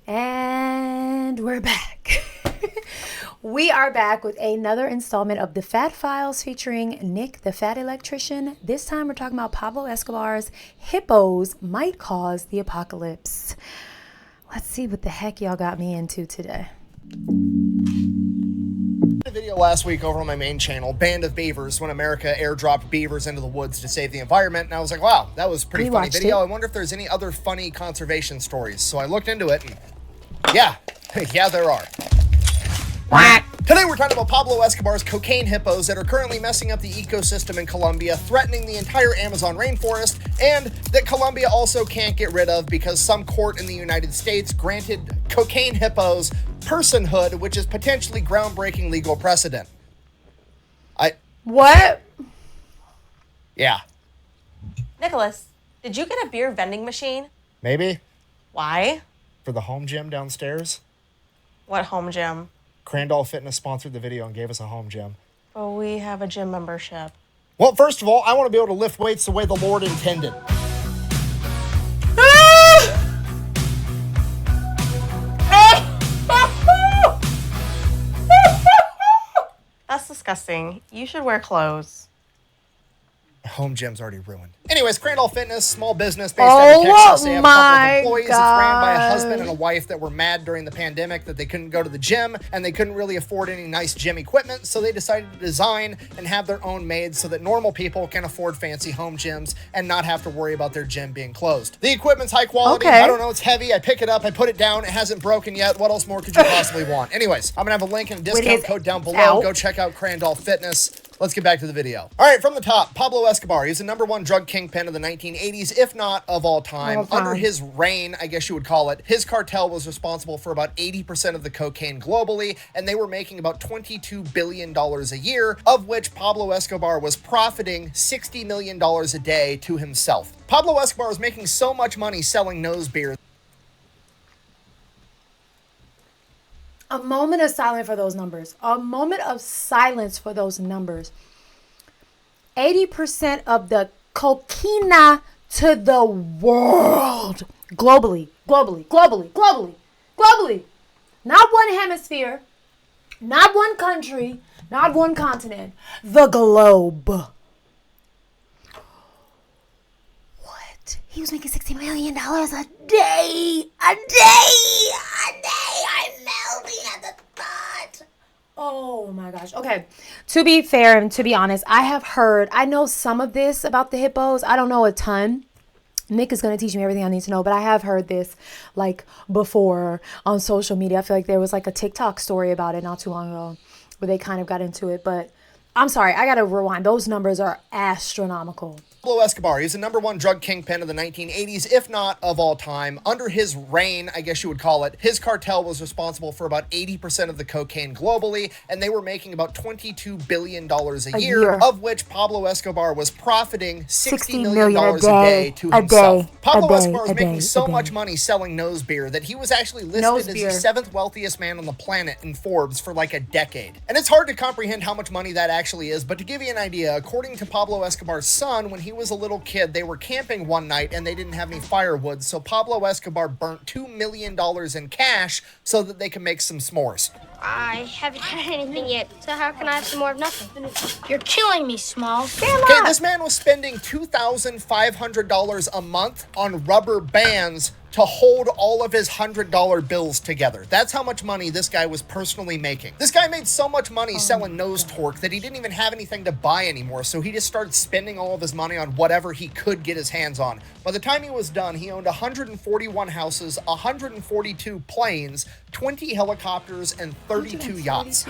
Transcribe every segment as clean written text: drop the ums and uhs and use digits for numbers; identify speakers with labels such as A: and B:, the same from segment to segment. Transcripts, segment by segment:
A: And we're back. We are back with another installment of the Fat Files featuring Nick, the Fat Electrician. This time we're talking about Pablo Escobar's hippos might cause the apocalypse. Let's see what the heck y'all got me into today.
B: A video last week over on my main channel, Band of Beavers, when America airdropped beavers into the woods to save the environment, and I was like, wow, that was a pretty funny video. I wonder if there's any other funny conservation stories. So I looked into it, and yeah, there are. Today we're talking about Pablo Escobar's cocaine hippos that are currently messing up the ecosystem in Colombia, threatening the entire Amazon rainforest, and that Colombia also can't get rid of because some court in the United States granted cocaine hippos personhood, which is potentially groundbreaking legal precedent.
A: What?
B: Yeah.
C: Nicholas, did you get a beer vending machine?
B: Maybe.
C: Why?
B: For the home gym downstairs.
C: What home gym?
B: Crandall Fitness sponsored the video and gave us a home gym.
C: Well, we have a gym membership.
B: Well, first of all, I want to be able to lift weights the way the Lord intended.
C: That's disgusting. You should wear clothes.
B: Home gym's already ruined. Anyways, Crandall Fitness, small business based out of Texas. They have a couple of employees. It's ran by a husband and a wife that were mad during the pandemic that they couldn't go to the gym and they couldn't really afford any nice gym equipment. So they decided to design and have their own made so that normal people can afford fancy home gyms and not have to worry about their gym being closed. The equipment's high quality.
A: Okay.
B: I don't know, it's heavy. I pick it up, I put it down. It hasn't broken yet. What else more could you possibly want? Anyways, I'm gonna have a link and a discount code down below. Go check out Crandall Fitness. Let's get back to the video. All right, from the top, Pablo Escobar. He's the #1 drug kingpin of the 1980s, if not of all time. Under his reign, I guess you would call it, his cartel was responsible for about 80% of the cocaine globally, and they were making about $22 billion a year, of which Pablo Escobar was profiting $60 million a day to himself. Pablo Escobar was making so much money selling nose beer.
A: A moment of silence for those numbers. A moment of silence for those numbers. 80% of the cocaine to the world. Globally. Not one hemisphere. Not one country. Not one continent. The globe. What? He was making $60 million a day. I'm melting at the thought. Oh my gosh. Okay. To be fair and to be honest, I know some of this about the hippos. I don't know a ton. Nick is going to teach me everything I need to know, but I have heard this like before on social media. I feel like there was like a TikTok story about it not too long ago where they kind of got into it, but I'm sorry. I got to rewind. Those numbers are astronomical.
B: Pablo Escobar, he's the #1 drug kingpin of the 1980s, if not of all time. Under his reign, I guess you would call it, his cartel was responsible for about 80% of the cocaine globally, and they were making about $22 billion a year, of which Pablo Escobar was profiting $60 million a day to himself. Pablo Escobar was making so much money selling nose beer that he was actually listed as the 7th wealthiest man on the planet in Forbes for like a decade. And it's hard to comprehend how much money that actually is, but to give you an idea, according to Pablo Escobar's son, when he was a little kid, they were camping one night and they didn't have any firewood, so Pablo Escobar burnt $2 million in cash so that they could make some s'mores.
D: I haven't had anything yet, so how can I have some more of nothing? You're killing me, Small.
B: Okay, this man was spending $2,500 a month on rubber bands to hold all of his $100 bills together. That's how much money this guy was personally making. This guy made so much money selling nose torque that he didn't even have anything to buy anymore, so he just started spending all of his money on whatever he could get his hands on. By the time he was done, he owned 141 houses, 142 planes, 20 helicopters, and 32 yachts.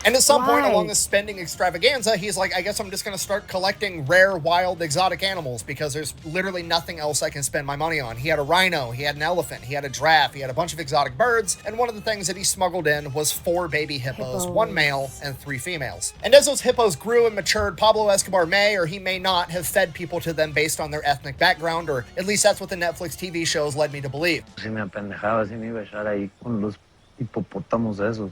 B: And at some point along this spending extravaganza, he's like, I guess I'm just gonna start collecting rare, wild, exotic animals because there's literally nothing else I can spend my money on. He had a rhino, he had an elephant, he had a giraffe, he had a bunch of exotic birds, and one of the things that he smuggled in was 4 baby hippos, 1 male and 3 females. And as those hippos grew and matured, Pablo Escobar may or he may not have fed people to them based on their ethnic background, or at least that's what the Netflix TV shows led me to believe.
E: Si me apendejaba, si me iba a echar ahí con los hipopótamos esos.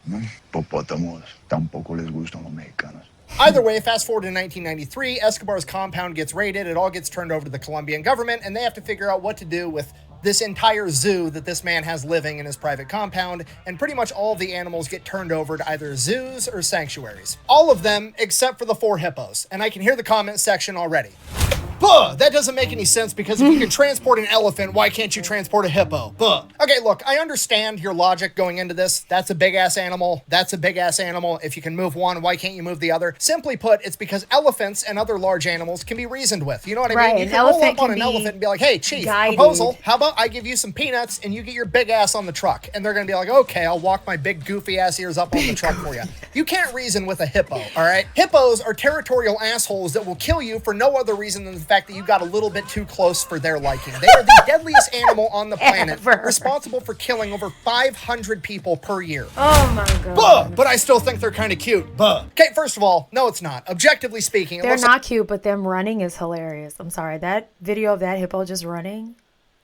F: No, hipopótamos tampoco les gustan los mexicanos.
B: Either way, fast forward to 1993, Escobar's compound gets raided, it all gets turned over to the Colombian government, and they have to figure out what to do with this entire zoo that this man has living in his private compound, and pretty much all of the animals get turned over to either zoos or sanctuaries. All of them except for the 4 hippos, and I can hear the comment section already. Buh! That doesn't make any sense, because if you can transport an elephant, why can't you transport a hippo? Buh. Okay, look, I understand your logic going into this. That's a big-ass animal. That's a big-ass animal. If you can move one, why can't you move the other? Simply put, it's because elephants and other large animals can be reasoned with. You know what I mean? You can roll up on an elephant and be like, hey, chief, proposal, how about I give you some peanuts and you get your big ass on the truck? And they're going to be like, okay, I'll walk my big goofy ass ears up on the truck for you. You can't reason with a hippo, all right? Hippos are territorial assholes that will kill you for no other reason than the fact that you got a little bit too close for their liking. They are the deadliest animal on the planet, responsible for killing over 500 people per year.
A: Oh my god.
B: Buh! But I still think they're kind of cute. Buh. Okay, first of all, no, it's not. Objectively speaking, it
A: They're
B: looks
A: not cute, but them running is hilarious. I'm sorry. That video of that hippo just running,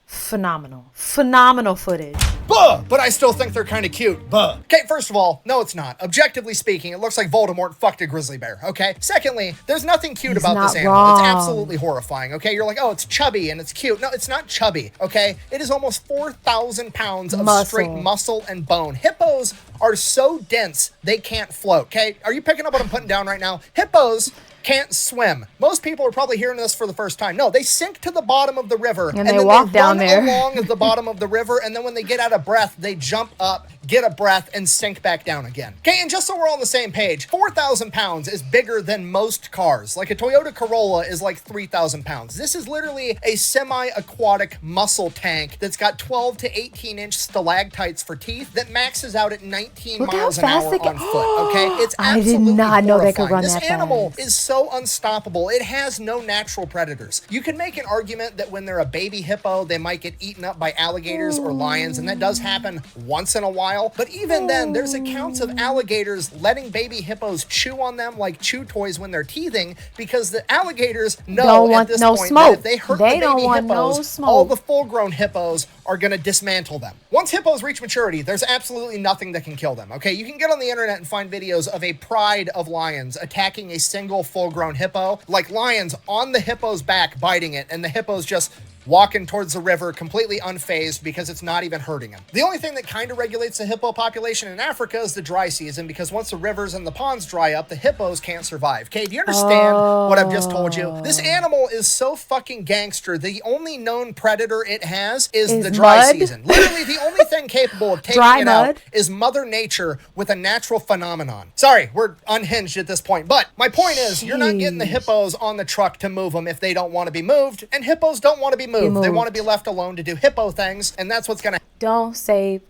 A: phenomenal. Phenomenal footage.
B: Buh! But I still think they're kind of cute. Buh. Okay, first of all, no, it's not. Objectively speaking, it looks like Voldemort fucked a grizzly bear, okay? Secondly, there's nothing cute about this animal. It's absolutely horrifying, okay? You're like, oh, it's chubby and it's cute. No, it's not chubby, okay? It is almost 4,000 pounds of straight muscle and bone. Hippos are so dense, they can't float, okay? Are you picking up what I'm putting down right now? Hippos can't swim. Most people are probably hearing this for the first time. No, they sink to the bottom of the river
A: and they walk down there
B: along the bottom of the river, and then when they get out of breath, they jump up, get a breath, and sink back down again. Okay, and just so we're all on the same page, 4,000 pounds is bigger than most cars. Like a Toyota Corolla is like 3,000 pounds. This is literally a semi-aquatic muscle tank that's got 12 to 18-inch stalactites for teeth that maxes out at 19 miles an hour on foot, okay? It's absolutely
A: I did not know they could run
B: this
A: that
B: animal
A: fast.
B: Is so unstoppable. It has no natural predators. You can make an argument that when they're a baby hippo, they might get eaten up by alligators or lions, and that does happen once in a while. But even then, there's accounts of alligators letting baby hippos chew on them like chew toys when they're teething, because the alligators know at this point that if they hurt the baby hippos, all the full-grown hippos are going to dismantle them. Once hippos reach maturity, there's absolutely nothing that can kill them, okay? You can get on the internet and find videos of a pride of lions attacking a single full-grown hippo, like lions on the hippo's back biting it, and the hippo's just walking towards the river completely unfazed because it's not even hurting him. The only thing that kind of regulates the hippo population in Africa is the dry season, because once the rivers and the ponds dry up, the hippos can't survive. Okay, do you understand what I've just told you? This animal is so fucking gangster. The only known predator it has is the dry season. Literally, the only thing capable of taking it out is Mother Nature with a natural phenomenon. Sorry, we're unhinged at this point, but my point is, you're not getting the hippos on the truck to move them if they don't want to be moved, and hippos don't want to be moved. They want to be left alone to do hippo things, and that's what's gonna.
A: Don't save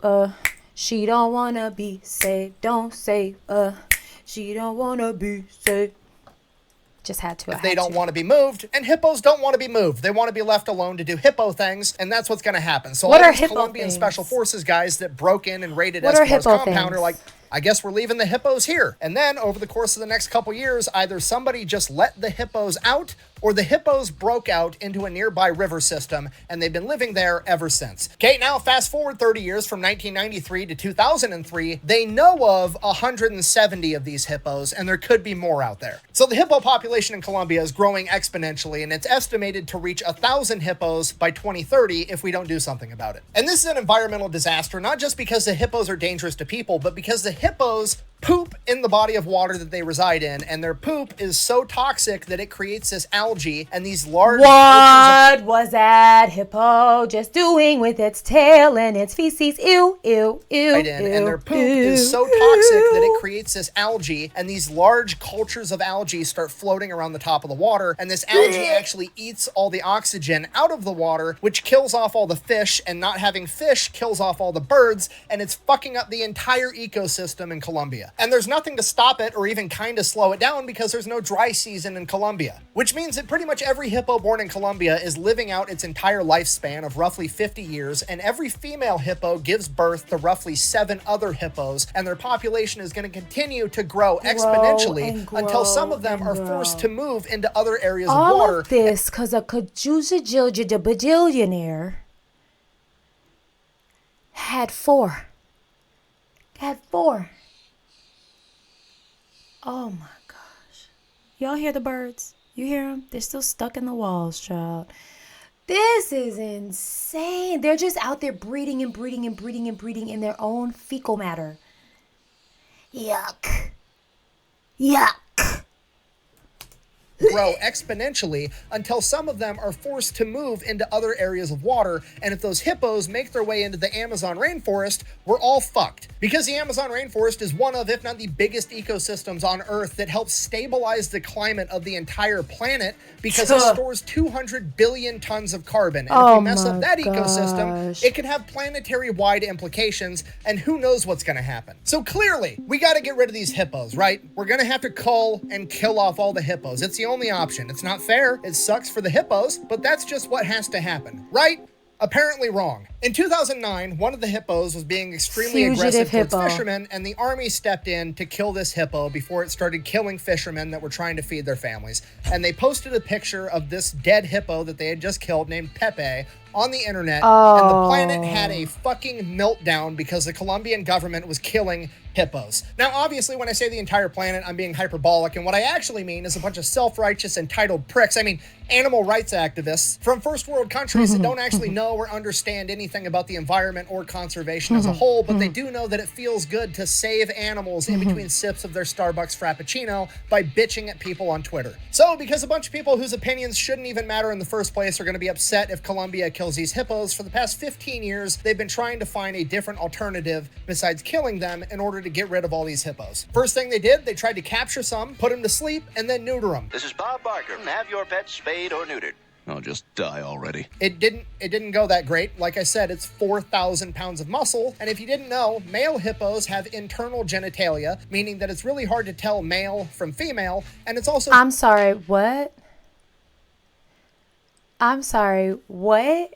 A: she don't wanna be saved. Don't save she don't wanna be saved. Just had to.
B: If they don't want to be moved, and hippos don't want to be moved. They want to be left alone to do hippo things, and that's what's gonna happen. So all these Colombian special forces guys that broke in and raided Escobar's compound are like, I guess we're leaving the hippos here. And then over the course of the next couple years, either somebody just let the hippos out, or the hippos broke out into a nearby river system, and they've been living there ever since. Okay, now fast forward 30 years from 1993 to 2003, they know of 170 of these hippos, and there could be more out there. So the hippo population in Colombia is growing exponentially, and it's estimated to reach 1,000 hippos by 2030 if we don't do something about it. And this is an environmental disaster, not just because the hippos are dangerous to people, but because the hippos poop in the body of water that they reside in, and their poop is so toxic that it creates this algae and these large...
A: What was that hippo just doing with its tail and its feces? Ew, ew, ew,
B: and their poop is so toxic that it creates this algae, and these large cultures of algae start floating around the top of the water, and this algae actually eats all the oxygen out of the water, which kills off all the fish, and not having fish kills off all the birds, and it's fucking up the entire ecosystem in Colombia. And there's nothing to stop it or even kind of slow it down because there's no dry season in Colombia, which means that pretty much every hippo born in Colombia is living out its entire lifespan of roughly 50 years, and every female hippo gives birth to roughly 7 other hippos, and their population is going to continue to grow exponentially until some of them are forced to move into other areas of water.
A: All of this because a bajillionaire had 4. Oh my gosh. Y'all hear the birds? You hear them? They're still stuck in the walls, child. This is insane. They're just out there breeding and breeding and breeding and breeding in their own fecal matter. Yuck. Yuck.
B: Grow exponentially until some of them are forced to move into other areas of water, and if those hippos make their way into the Amazon rainforest, we're all fucked. Because the Amazon rainforest is one of, if not the biggest ecosystems on Earth that helps stabilize the climate of the entire planet, because it stores 200 billion tons of carbon, and if we mess up that ecosystem, it could have planetary-wide implications, and who knows what's gonna happen. So clearly, we gotta get rid of these hippos, right? We're gonna have to cull and kill off all the hippos. It's the only option. It's not fair. It sucks for the hippos, but that's just what has to happen, right? Apparently wrong. In 2009, one of the hippos was being extremely aggressive towards fishermen, and the army stepped in to kill this hippo before it started killing fishermen that were trying to feed their families. And they posted a picture of this dead hippo that they had just killed named Pepe on the internet, and the planet had a fucking meltdown because the Colombian government was killing hippos. Now, obviously, when I say the entire planet, I'm being hyperbolic, and what I actually mean is a bunch of self-righteous, entitled pricks. I mean, animal rights activists from first world countries that don't actually know or understand anything about the environment or conservation as a whole, but they do know that it feels good to save animals in between sips of their Starbucks Frappuccino by bitching at people on Twitter. So, because a bunch of people whose opinions shouldn't even matter in the first place are going to be upset if Colombia kills these hippos, for the past 15 years, they've been trying to find a different alternative besides killing them in order to get rid of all these hippos. First thing they did, they tried to capture some, put them to sleep, and then neuter them.
G: This is Bob Barker. Have your pet spayed or neutered.
F: No, just die already.
B: It didn't go that great. Like I said, it's 4,000 pounds of muscle. And if you didn't know, male hippos have internal genitalia, meaning that it's really hard to tell male from female. And it's also...
A: I'm sorry, what? I'm sorry, what?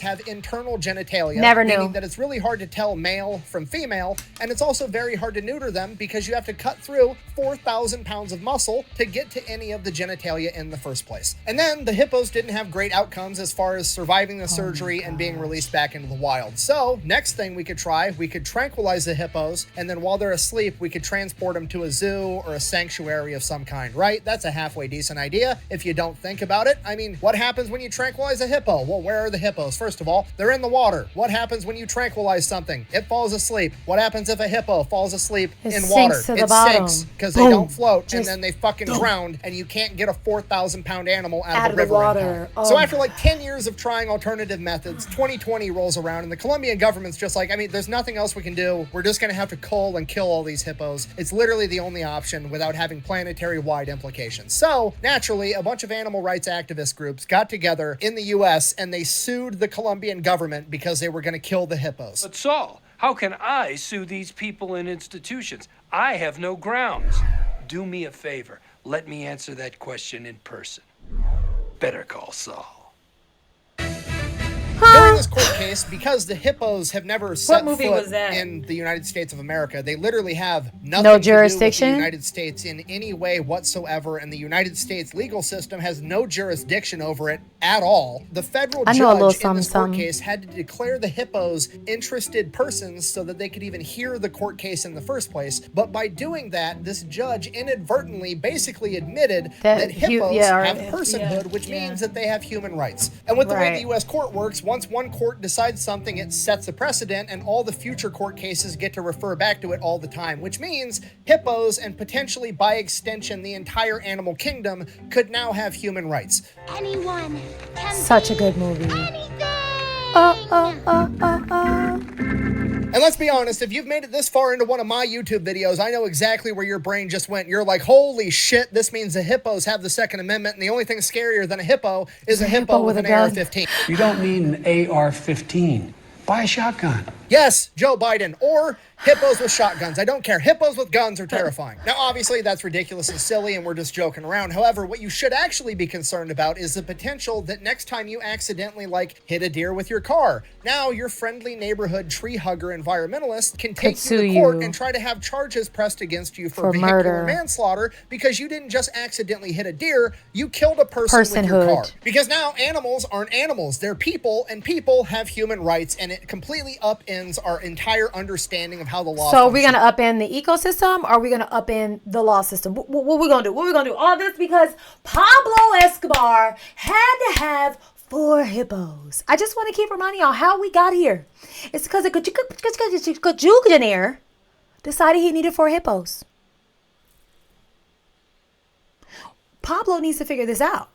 B: Have internal genitalia,
A: Never knew.
B: meaning that it's really hard to tell male from female, and it's also very hard to neuter them because you have to cut through 4,000 pounds of muscle to get to any of the genitalia in the first place. And then the hippos didn't have great outcomes as far as surviving the surgery and being released back into the wild. So next thing we could try, we could tranquilize the hippos, and then while they're asleep, we could transport them to a zoo or a sanctuary of some kind, right? That's a halfway decent idea if you don't think about it. I mean, what happens when you tranquilize a hippo? Well, where are the hippos? First of all, they're in the water. What happens when you tranquilize something? It falls asleep. What happens if a hippo falls asleep in water?
A: It sinks
B: because they don't float, and then they fucking drown, and you can't get a 4,000 pound animal out of the river
A: water.
B: So after like 10 years of trying alternative methods, 2020 rolls around, and the Colombian government's just like, I mean, there's nothing else we can do. We're just going to have to cull and kill all these hippos. It's literally the only option without having planetary-wide implications. So naturally, a bunch of animal rights activist groups got together in the US, and they sued the Colombian government because they were going to kill the hippos.
H: But Saul, how can I sue these people and institutions? I have no grounds. Do me a favor. Let me answer that question in person. Better call Saul.
B: During this court case, because the hippos have never set foot in the United States of America, they literally have nothing to do with the United States in any way whatsoever, and the United States legal system has no jurisdiction over it at all. The federal judge in this court case had to declare the hippos interested persons so that they could even hear the court case in the first place, but by doing that, this judge inadvertently basically admitted that hippos have personhood, which means that they have human rights. And with the way the U.S. court works, once one court decides something, it sets a precedent, and all the future court cases get to refer back to it all the time, which means hippos, and potentially by extension the entire animal kingdom, could now have human rights.
D: Anyone can
A: Such a good movie.
B: And let's be honest, if you've made it this far into one of my YouTube videos, I know exactly where your brain just went. You're like, holy shit, this means the hippos have the Second Amendment, and the only thing scarier than a hippo is a hippo with an AR-15.
I: You don't need an AR-15. Buy a shotgun.
B: Yes, Joe Biden, or hippos with shotguns. I don't care. Hippos with guns are terrifying. Now, obviously, that's ridiculous and silly, and we're just joking around. However, what you should actually be concerned about is the potential that next time you accidentally, like, hit a deer with your car, now your friendly neighborhood tree hugger environmentalist can take you to court and try to have charges pressed against you for vehicular manslaughter because you didn't just accidentally hit a deer, you killed a person with your car. Because now animals aren't animals. They're people, and people have human rights, and it completely upends upends our entire understanding of how the law
A: So
B: functions.
A: we're going to upend the ecosystem, or are we going to upend the law system? What we going to do? What we going to do? All this because Pablo Escobar had to have 4 hippos. I just want to keep reminding y'all how we got here. It's because a cajillionaire decided he needed 4 hippos. Pablo needs to figure this out.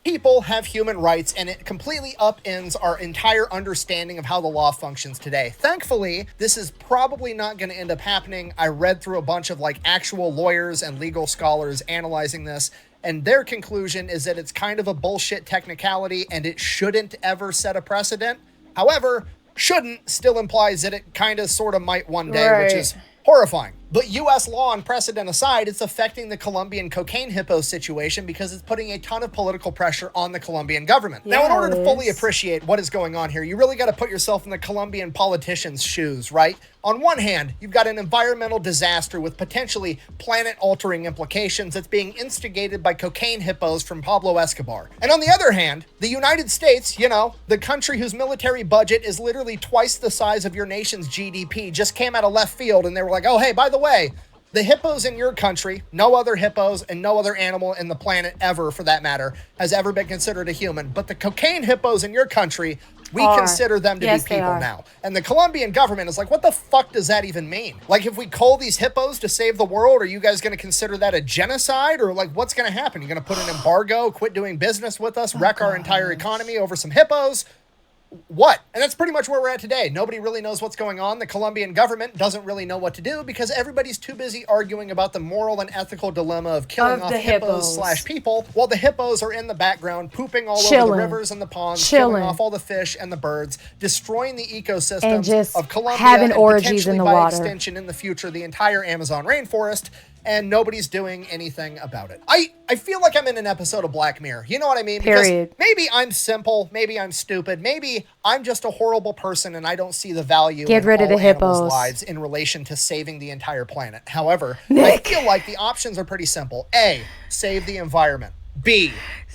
B: People have human rights, and it completely upends our entire understanding of how the law functions today. Thankfully, this is probably not going to end up happening. I read through a bunch of like actual lawyers and legal scholars analyzing this, and their conclusion is that it's kind of a bullshit technicality and it shouldn't ever set a precedent. However, shouldn't still implies that it kind of sort of might one day, which is horrifying. But U.S. law and precedent aside, it's affecting the Colombian cocaine hippo situation because it's putting a ton of political pressure on the Colombian government. Now, in order to fully appreciate what is going on here, you really got to put yourself in the Colombian politicians' shoes, right? On one hand, you've got an environmental disaster with potentially planet-altering implications that's being instigated by cocaine hippos from Pablo Escobar. And on the other hand, the United States, you know, the country whose military budget is literally twice the size of your nation's GDP, just came out of left field and they were like, oh, hey, by the way, the hippos in your country, no other hippos and no other animal in the planet ever, for that matter, has ever been considered a human. But the cocaine hippos in your country, we consider them to be people now. And the Colombian government is like, what the fuck does that even mean? Like, if we cull these hippos to save the world, are you guys going to consider that a genocide? Or like, what's going to happen? You're going to put an embargo, quit doing business with us, wreck our entire economy over some hippos? What? And that's pretty much where we're at today. Nobody really knows what's going on. The Colombian government doesn't really know what to do because everybody's too busy arguing about the moral and ethical dilemma of killing off hippos/people while the hippos are in the background pooping all over the rivers and the ponds, killing off all the fish and the birds, destroying the ecosystems of Colombia,
A: having
B: and
A: orgies
B: potentially
A: in the
B: by
A: water.
B: extension in the future the entire Amazon rainforest. And nobody's doing anything about it. I feel like I'm in an episode of Black Mirror. You know what I mean?
A: Period.
B: Because maybe I'm simple, maybe I'm stupid, maybe I'm just a horrible person and I don't see the value
A: Get
B: in
A: rid of
B: all
A: the
B: animals'
A: hippos.
B: lives in relation to saving the entire planet. However,
A: Nick.
B: I feel like the options are pretty simple. A, save the environment. B,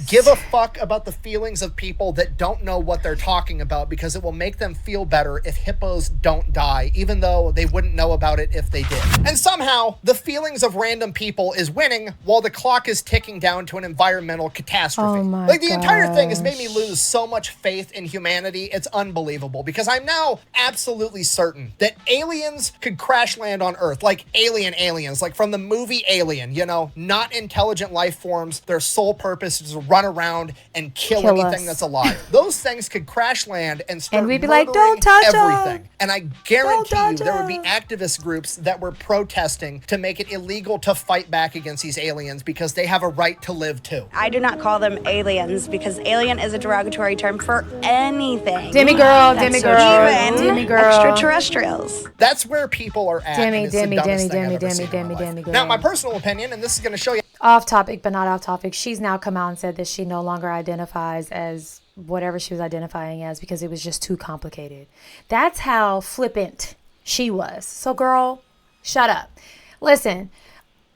B: give a fuck about the feelings of people that don't know what they're talking about because it will make them feel better if hippos don't die, even though they wouldn't know about it if they did. And somehow, the feelings of random people is winning while the clock is ticking down to an environmental catastrophe.
A: Oh my
B: Like, the entire thing has made me lose so much faith in humanity, it's unbelievable, because I'm now absolutely certain that aliens could crash land on Earth, like aliens, like from the movie Alien, you know, not intelligent life forms, their sole purpose is to run around and kill anything that's alive. Those things could crash land and start
A: we'd be
B: murdering
A: like, "Don't touch
B: everything."
A: 'em.
B: And I guarantee you
A: touch
B: there would be
A: 'em.
B: activist groups that were protesting to make it illegal to fight back against these aliens because they have a right to live too.
J: I do not call them aliens because alien is a derogatory term for anything.
A: Demigirl,
J: That's
A: demigirl,
J: even
A: demigirl.
J: extraterrestrials.
B: That's where people are at. and it's the dumbest thing I've ever seen in my life.
A: demigirl.
B: Now, my personal opinion, and this is going to show you
A: Off topic, but not off topic. She's now come out and said that she no longer identifies as whatever she was identifying as because it was just too complicated. That's how flippant she was. So, girl, shut up. Listen,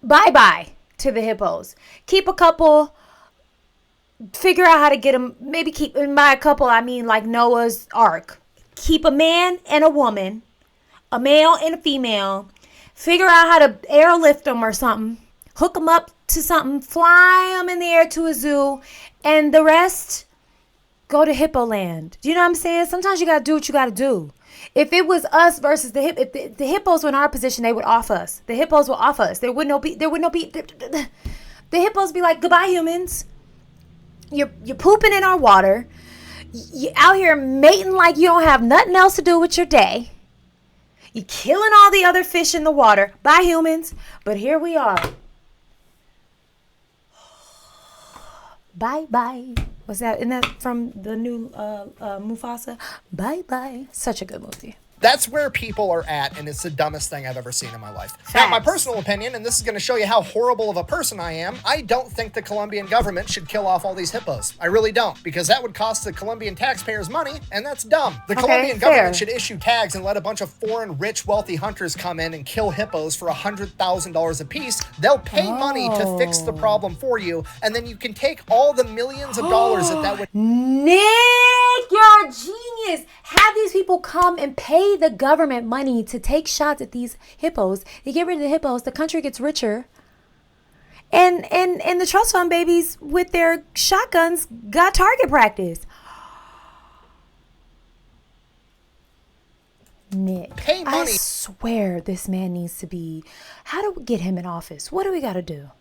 A: bye-bye to the hippos. Keep a couple. Figure out how to get them. Maybe keep, and by a couple, I mean like Noah's Ark. Keep a man and a woman, a male and a female. Figure out how to airlift them or something. Hook them up to something, fly them in the air to a zoo, and the rest, go to Hippo Land. Do you know what I'm saying? Sometimes you got to do what you got to do. If it was us versus the hippos were in our position, they would off us. The hippos will off us. There would no be. The hippos be like, goodbye, humans. You're pooping in our water. You're out here mating like you don't have nothing else to do with your day. You're killing all the other fish in the water. Bye, humans. But here we are. Bye bye. Was that? Isn't that from the new Mufasa? Bye bye. Such a good movie.
B: That's where people are at, and it's the dumbest thing I've ever seen in my life. Now, my personal opinion, and this is going to show you how horrible of a person I am, I don't think the Colombian government should kill off all these hippos. I really don't, because that would cost the Colombian taxpayers money, and that's dumb. The Colombian government should issue tags and let a bunch of foreign, rich, wealthy hunters come in and kill hippos for $100,000 a piece. They'll pay money to fix the problem for you, and then you can take all the millions of dollars that would...
A: Nick, you're a genius. Have these people come come and pay the government money to take shots at these hippos. They get rid of the hippos. The country gets richer. And the trust fund babies with their shotguns got target practice. Nick,
B: Pay money.
A: I swear this man needs to be... How do we get him in office? What do we got to do?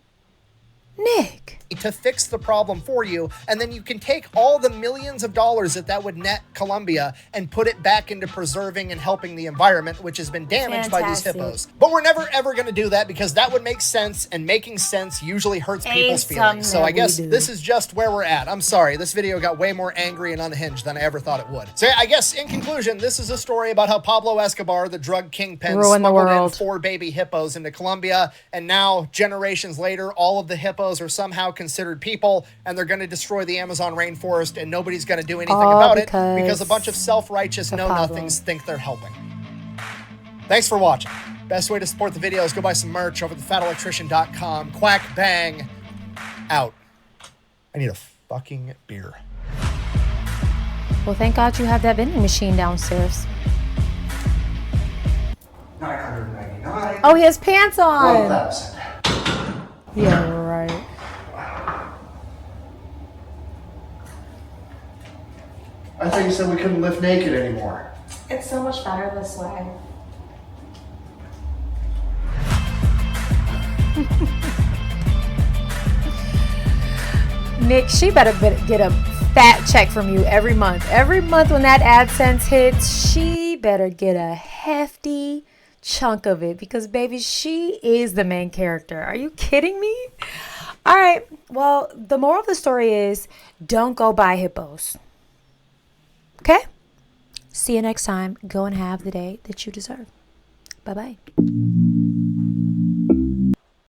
A: Nick.
B: To fix the problem for you, and then you can take all the millions of dollars that would net Colombia and put it back into preserving and helping the environment, which has been damaged by these hippos. But we're never ever going to do that because that would make sense, and making sense usually hurts people's feelings. So I guess this is just where we're at. I'm sorry, this video got way more angry and unhinged than I ever thought it would. So I guess in conclusion, this is a story about how Pablo Escobar, the drug kingpin, smuggled in 4 baby hippos into Colombia, and now generations later, all of the hippos are somehow considered people, and they're going to destroy the Amazon rainforest, and nobody's going to do anything about it because a bunch of self-righteous know-nothings think they're helping. Thanks for watching. Best way to support the video is go buy some merch over at thefatelectrician.com. Quack bang out. I need a fucking beer.
A: Well, thank God you have that vending machine downstairs.
B: $999.
A: Oh, he has pants on.
B: 1,000.
A: Yeah, right.
B: I thought you said we couldn't lift naked anymore.
C: It's so much better this way.
A: Nick, she better get a fat check from you every month. Every month when that AdSense hits, she better get a hefty chunk of it because, baby, she is the main character. Are you kidding me? All right. Well, the moral of the story is don't go buy hippos. Okay? See you next time. Go and have the day that you deserve. Bye-bye.